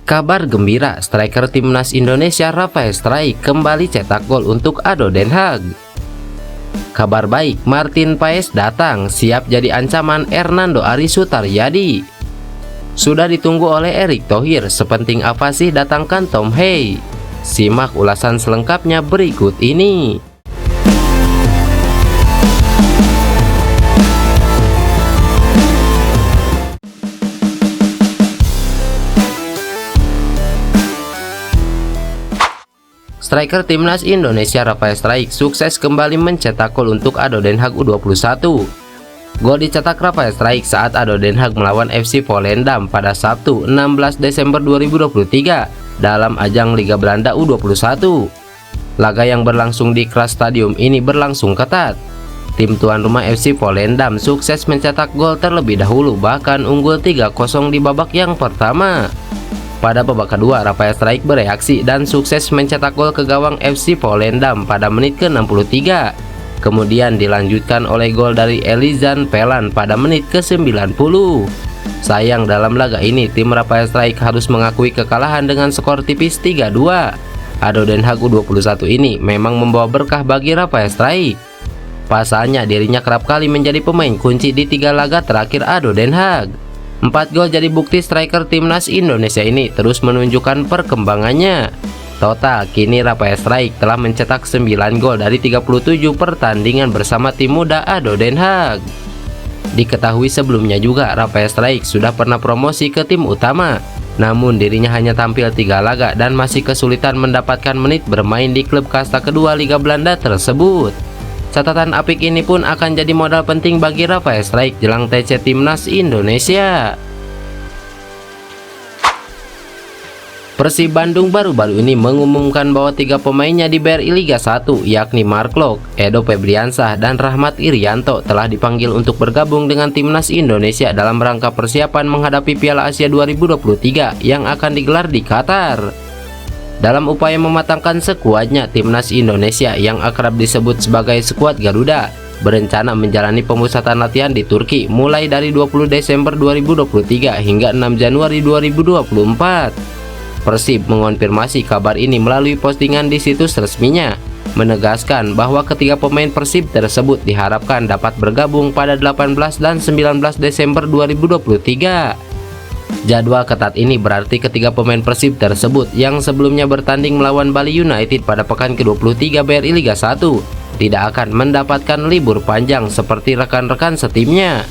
Kabar gembira, striker timnas Indonesia Rafael Struijk kembali cetak gol untuk ADO Den Haag. Kabar baik, Martin Paes datang, siap jadi ancaman Hernando Ari Sutaryadi. Sudah ditunggu oleh Erick Thohir, sepenting apa sih datangkan Tom Hei? Simak ulasan selengkapnya berikut ini. Striker timnas Indonesia Rafael Struijk sukses kembali mencetak gol untuk ADO Den Haag U21. Gol dicetak Rafael Struijk saat ADO Den Haag melawan FC Volendam pada Sabtu 16 Desember 2023 dalam ajang Liga Belanda U21. Laga yang berlangsung di Kras Stadium ini berlangsung ketat. Tim tuan rumah FC Volendam sukses mencetak gol terlebih dahulu, bahkan unggul 3-0 di babak yang pertama. Pada babak kedua, Rafael Struijk bereaksi dan sukses mencetak gol ke gawang FC Volendam pada menit ke-63. Kemudian dilanjutkan oleh gol dari Elizan Pelan pada menit ke-90. Sayang, dalam laga ini tim Rafael Struijk harus mengakui kekalahan dengan skor tipis 3-2. ADO Den Haag U21 ini memang membawa berkah bagi Rafael Struijk. Pasalnya dirinya kerap kali menjadi pemain kunci di 3 laga terakhir ADO Den Haag. 4 gol jadi bukti striker timnas Indonesia ini terus menunjukkan perkembangannya. Total, kini Rafael Struijk telah mencetak 9 gol dari 37 pertandingan bersama tim muda ADO Den Haag. Diketahui sebelumnya juga Rafael Struijk sudah pernah promosi ke tim utama. Namun dirinya hanya tampil 3 laga dan masih kesulitan mendapatkan menit bermain di klub kasta kedua Liga Belanda tersebut. Catatan apik ini pun akan jadi modal penting bagi Rafael Struijk jelang TC Timnas Indonesia. Persib Bandung baru-baru ini mengumumkan bahwa 3 pemainnya di BRI Liga 1, yakni Mark Lok, Edo Febriansah, dan Rahmat Irianto telah dipanggil untuk bergabung dengan Timnas Indonesia dalam rangka persiapan menghadapi Piala Asia 2023 yang akan digelar di Qatar. Dalam upaya mematangkan skuadnya, Timnas Indonesia yang akrab disebut sebagai skuad Garuda berencana menjalani pemusatan latihan di Turki mulai dari 20 Desember 2023 hingga 6 Januari 2024. Persib mengonfirmasi kabar ini melalui postingan di situs resminya, menegaskan bahwa ketiga pemain Persib tersebut diharapkan dapat bergabung pada 18 dan 19 Desember 2023. Jadwal ketat ini berarti ketiga pemain Persib tersebut yang sebelumnya bertanding melawan Bali United pada pekan ke-23 BRI Liga 1 tidak akan mendapatkan libur panjang seperti rekan-rekan setimnya.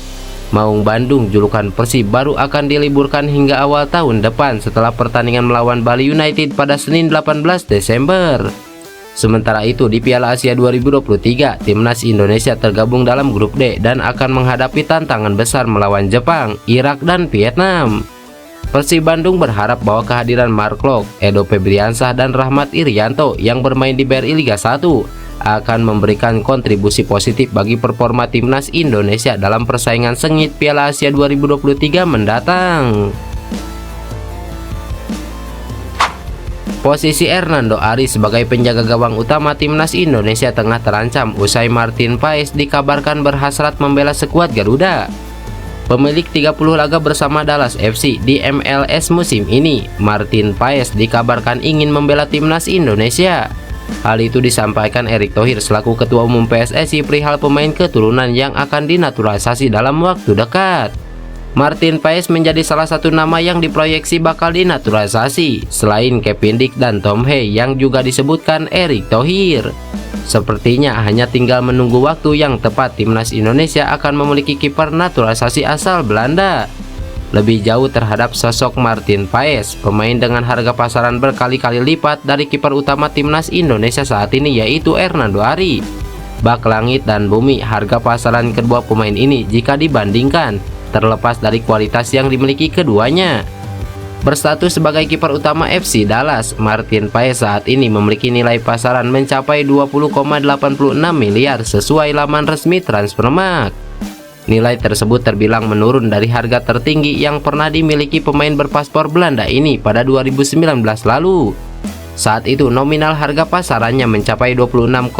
Maung Bandung, julukan Persib, baru akan diliburkan hingga awal tahun depan setelah pertandingan melawan Bali United pada Senin 18 Desember. Sementara itu di Piala Asia 2023, Timnas Indonesia tergabung dalam grup D dan akan menghadapi tantangan besar melawan Jepang, Irak, dan Vietnam. Persib Bandung berharap bahwa kehadiran Mark Lok, Edo Febriansah, dan Rahmat Irianto yang bermain di BRI Liga 1 akan memberikan kontribusi positif bagi performa Timnas Indonesia dalam persaingan sengit Piala Asia 2023 mendatang. Posisi Hernando Ari sebagai penjaga gawang utama Timnas Indonesia tengah terancam usai Martin Paes dikabarkan berhasrat membela skuad Garuda. Pemilik 30 laga bersama Dallas FC di MLS musim ini, Martin Paes dikabarkan ingin membela Timnas Indonesia. Hal itu disampaikan Erick Thohir selaku Ketua Umum PSSI perihal pemain keturunan yang akan dinaturalisasi dalam waktu dekat. Martin Paes menjadi salah satu nama yang diproyeksi bakal dinaturalisasi selain Kevin Dick dan Tom Hei yang juga disebutkan Erick Thohir. Sepertinya hanya tinggal menunggu waktu yang tepat Timnas Indonesia akan memiliki kiper naturalisasi asal Belanda. Lebih jauh terhadap sosok Martin Paes, pemain dengan harga pasaran berkali-kali lipat dari kiper utama Timnas Indonesia saat ini, yaitu Hernando Ari. Bak langit dan bumi harga pasaran kedua pemain ini jika dibandingkan, terlepas dari kualitas yang dimiliki keduanya. Berstatus sebagai kiper utama FC Dallas, Martin Paes saat ini memiliki nilai pasaran mencapai 20,86 miliar sesuai laman resmi Transfermarkt. Nilai tersebut terbilang menurun dari harga tertinggi yang pernah dimiliki pemain berpaspor Belanda ini pada 2019 lalu. Saat itu nominal harga pasarannya mencapai 26,7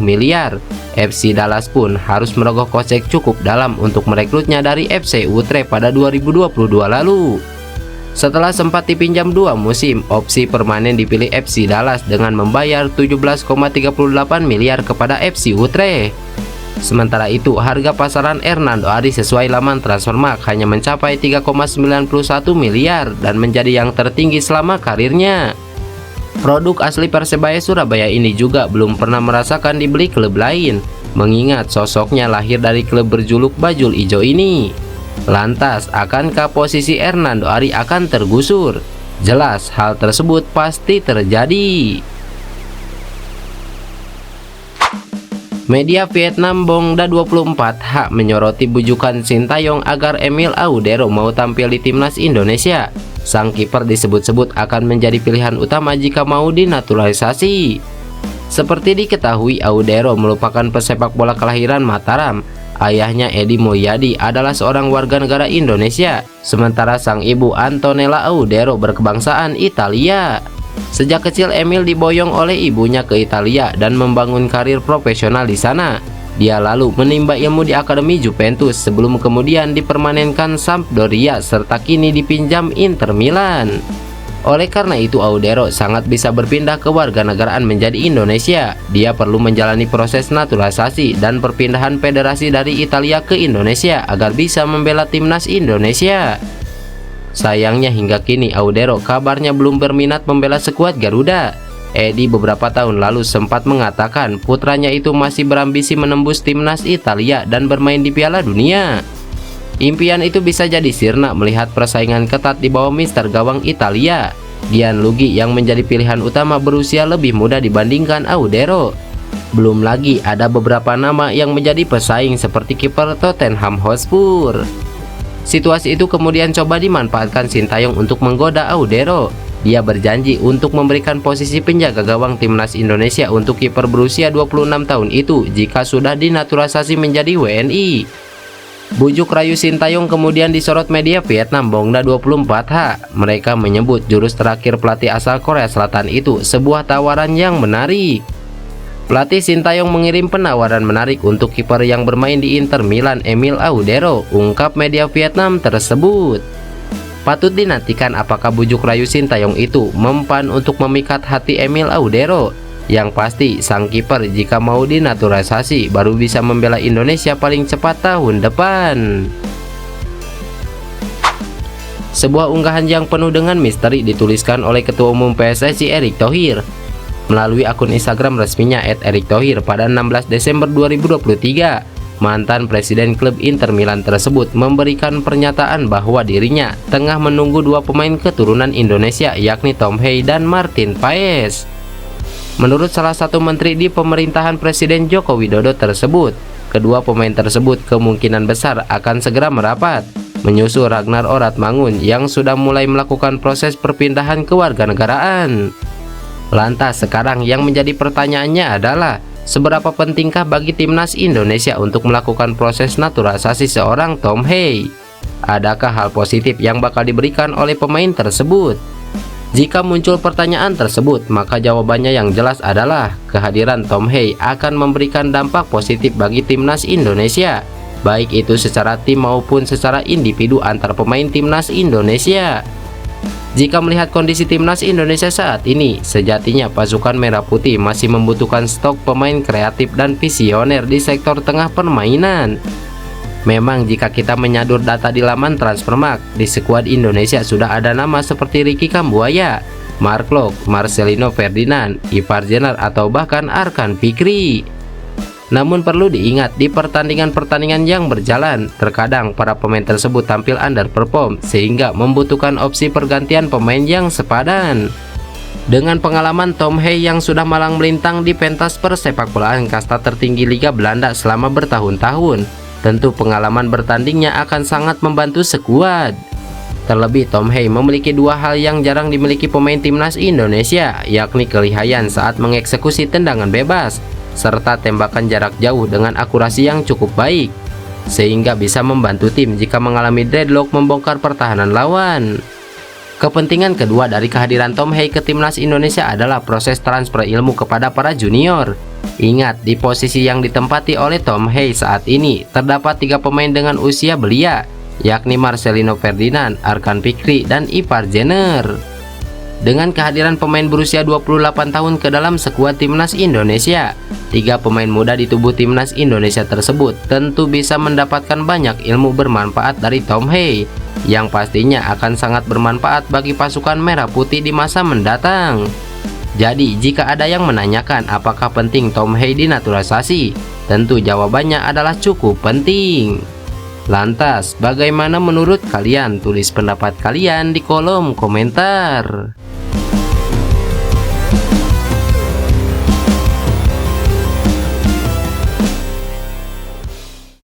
miliar. FC Dallas pun harus merogoh kocek cukup dalam untuk merekrutnya dari FC Utrecht pada 2022 lalu. Setelah sempat dipinjam 2 musim, opsi permanen dipilih FC Dallas dengan membayar 17,38 miliar kepada FC Utrecht. Sementara itu, harga pasaran Hernando Ari sesuai laman Transfermarkt hanya mencapai 3,91 miliar dan menjadi yang tertinggi selama karirnya. Produk asli Persebaya Surabaya ini juga belum pernah merasakan dibeli klub lain, mengingat sosoknya lahir dari klub berjuluk Bajul Ijo ini. Lantas, akankah posisi Hernando Ari akan tergusur? Jelas hal tersebut pasti terjadi. Media Vietnam Bongda 24H menyoroti bujukan Sintayong agar Emil Audero mau tampil di timnas Indonesia. Sang kiper disebut-sebut akan menjadi pilihan utama jika mau dinaturalisasi. Seperti diketahui, Audero merupakan pesepak bola kelahiran Mataram. Ayahnya Edi Mulyadi adalah seorang warga negara Indonesia, sementara sang ibu Antonella Audero berkebangsaan Italia. Sejak kecil Emil diboyong oleh ibunya ke Italia dan membangun karir profesional di sana. Dia lalu menimba ilmu di Akademi Juventus sebelum kemudian dipermanenkan Sampdoria serta kini dipinjam Inter Milan. Oleh karena itu, Audero sangat bisa berpindah kewarganegaraan menjadi Indonesia. Dia perlu menjalani proses naturalisasi dan perpindahan federasi dari Italia ke Indonesia agar bisa membela timnas Indonesia. Sayangnya hingga kini Audero kabarnya belum berminat membela skuad Garuda. Edi beberapa tahun lalu sempat mengatakan putranya itu masih berambisi menembus timnas Italia dan bermain di Piala Dunia. Impian itu bisa jadi sirna melihat persaingan ketat di bawah mister gawang Italia, Gianluigi, yang menjadi pilihan utama berusia lebih muda dibandingkan Audero. Belum lagi ada beberapa nama yang menjadi pesaing seperti kiper Tottenham Hotspur. Situasi itu kemudian coba dimanfaatkan Sintayong untuk menggoda Audero. Dia berjanji untuk memberikan posisi penjaga gawang timnas Indonesia untuk kiper berusia 26 tahun itu jika sudah dinaturalisasi menjadi WNI. Bujuk rayu Sintayong kemudian disorot media Vietnam Bongda 24H. Mereka menyebut jurus terakhir pelatih asal Korea Selatan itu sebuah tawaran yang menarik. Pelatih Sintayong mengirim penawaran menarik untuk kiper yang bermain di Inter Milan, Emil Audero, ungkap media Vietnam tersebut. Patut dinantikan apakah bujuk rayu Sintayong itu mempan untuk memikat hati Emil Audero. Yang pasti, sang kiper jika mau dinaturalisasi baru bisa membela Indonesia paling cepat tahun depan. Sebuah unggahan yang penuh dengan misteri dituliskan oleh Ketua Umum PSSI Erick Thohir melalui akun Instagram resminya @erickthohir pada 16 Desember 2023. Mantan presiden klub Inter Milan tersebut memberikan pernyataan bahwa dirinya tengah menunggu 2 pemain keturunan Indonesia, yakni Tom Hey dan Martin Paes. Menurut salah satu menteri di pemerintahan Presiden Joko Widodo tersebut, kedua pemain tersebut kemungkinan besar akan segera merapat, menyusul Ragnar Oratmangun yang sudah mulai melakukan proses perpindahan kewarganegaraan. Lantas sekarang yang menjadi pertanyaannya adalah, seberapa pentingkah bagi timnas Indonesia untuk melakukan proses naturalisasi seorang Tom Hey? Adakah hal positif yang bakal diberikan oleh pemain tersebut? Jika muncul pertanyaan tersebut, maka jawabannya yang jelas adalah kehadiran Tom Hey akan memberikan dampak positif bagi timnas Indonesia, baik itu secara tim maupun secara individu antar pemain timnas Indonesia. Jika melihat kondisi timnas Indonesia saat ini, sejatinya pasukan merah putih masih membutuhkan stok pemain kreatif dan visioner di sektor tengah permainan. Memang jika kita menyadur data di laman Transfermarkt, di skuad Indonesia sudah ada nama seperti Ricky Kambuaya, Mark Locke, Marcelino Ferdinand, Ivar Jenner atau bahkan Arkan Fikri. Namun perlu diingat, di pertandingan-pertandingan yang berjalan, terkadang para pemain tersebut tampil underperform sehingga membutuhkan opsi pergantian pemain yang sepadan. Dengan pengalaman Tom Hey yang sudah malang melintang di pentas persepakbolaan kasta tertinggi Liga Belanda selama bertahun-tahun, tentu pengalaman bertandingnya akan sangat membantu skuad. Terlebih Tom Hey memiliki 2 hal yang jarang dimiliki pemain timnas Indonesia, yakni kelihayan saat mengeksekusi tendangan bebas, serta tembakan jarak jauh dengan akurasi yang cukup baik, sehingga bisa membantu tim jika mengalami deadlock membongkar pertahanan lawan. Kepentingan kedua dari kehadiran Tom Hey ke timnas Indonesia adalah proses transfer ilmu kepada para junior. Ingat, di posisi yang ditempati oleh Tom Hey saat ini terdapat 3 pemain dengan usia belia, yakni Marcelino Ferdinand, Arkan Fikri, dan Ipar Jenner. Dengan kehadiran pemain berusia 28 tahun ke dalam skuad timnas Indonesia, 3 pemain muda di tubuh timnas Indonesia tersebut tentu bisa mendapatkan banyak ilmu bermanfaat dari Tom Hei, yang pastinya akan sangat bermanfaat bagi pasukan merah putih di masa mendatang. Jadi jika ada yang menanyakan apakah penting Tom Hei dinaturalisasi, tentu jawabannya adalah cukup penting. Lantas bagaimana menurut kalian? Tulis pendapat kalian di kolom komentar.